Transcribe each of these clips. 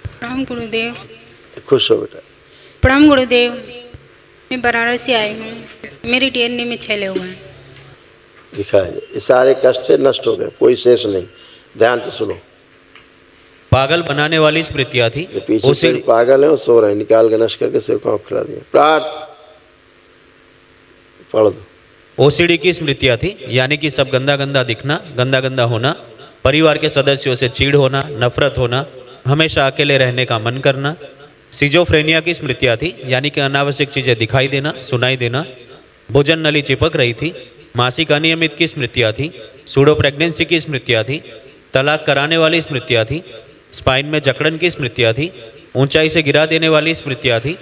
प्रणाम गुरुदेव। खुश हो बेटा। प्रणाम गुरुदेव। मैं बनारस से आई हूँ। मेरी डीएनए में छेले हुए हैं। दिखाए ये सारे कष्ट थे, नष्ट हो गए, कोई शेष नहीं। ध्यान से सुनो। पागल बनाने वाली स्मृतियां थी। जो पीछे से पागल है वो सो रहे हैं, निकाल के नष्ट करके सेव को खिला दिया। प्रार्थ पढ़ दो। ओसीडी की स्मृतियां थी, यानी कि सब गंदा गंदा दिखना, गंदा गंदा होना, परिवार के सदस्यों से चिढ़ होना, नफरत होना, हमेशा अकेले रहने का मन करना। सिजोफ्रेनिया की स्मृतियां थी, यानी कि अनावश्यक चीजें दिखाई देना, सुनाई देना। भोजन नली चिपक रही थी। मासिक अनियमित की स्मृतियां थी। सूडो प्रेगनेंसी की स्मृतियां थी। तलाक कराने वाली स्मृतियां थी। स्पाइन में जकड़न की स्मृतियां थी। ऊंचाई से गिरा देने वाली स्मृतियां थी।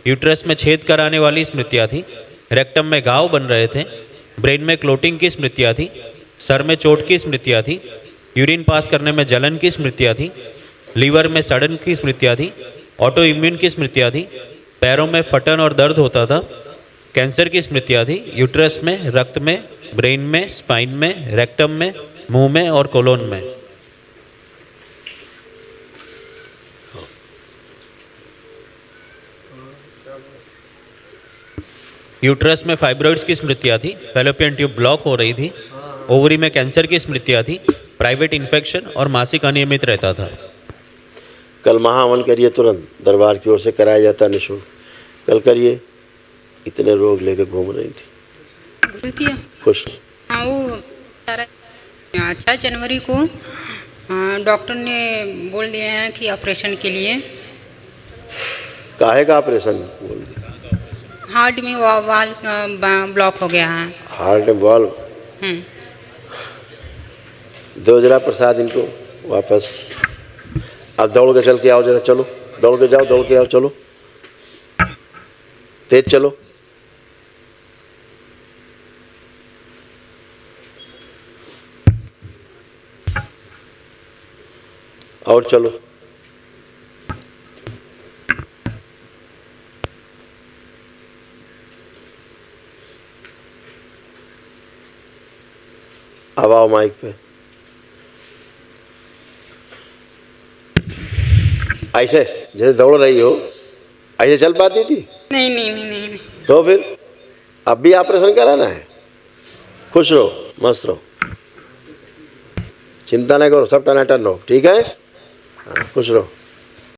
यूट्रस में छेद कराने वाली स्मृतियां थी। रेक्टम में घाव बन रहे थे। ब्रेन में क्लोटिंग की स्मृतियां थी। सर में चोट की स्मृतियां थी। यूरिन पास करने में जलन की स्मृतियां थी। लीवर में सड़न की स्मृतियां थी। ऑटो इम्यून की स्मृतियां थी। पैरों में फटन और दर्द होता था। कैंसर की स्मृतियां थी। यूट्रस में, रक्त में, ब्रेन में, स्पाइन में, रेक्टम में, मुंह में और कोलोन में। यूट्रस में फाइब्रॉइड्स की स्मृतियां थी। फैलोपियन ट्यूब ब्लॉक हो रही थी। ओवरी में कैंसर की स्मृतियां थी। प्राइवेट इन्फेक्शन और मासिक अनियमित रहता था। कल महावन करिए, तुरंत दरबार की ओर से कराया जाता निःशुल्क। कल करिए। इतने रोग लेकर घूम रही थी। गुरुजी खुश। हाँ, वो 4 जनवरी को डॉक्टर ने बोल दिया है कि ऑपरेशन के लिए। काहे का ऑपरेशन बोल दिया? हार्ट में वाल्व ब्लॉक हो गया है। हार्ट में बॉल। दो जरा प्रसाद इनको वापस। अब दौड़ के चल के आओ, जरा चलो, दौड़ के जाओ, दौड़ के आओ, चलो, तेज चलो। और चलो। अब आओ माइक पे। ऐसे जैसे दौड़ रही हो, ऐसे चल पाती थी? नहीं नहीं नहीं नहीं, नहीं। तो फिर अब भी ऑपरेशन कराना है? खुश रहो, मस्त रहो, चिंता नहीं करो, सब टनाटन रहो, ठीक है? हाँ, खुश रहो।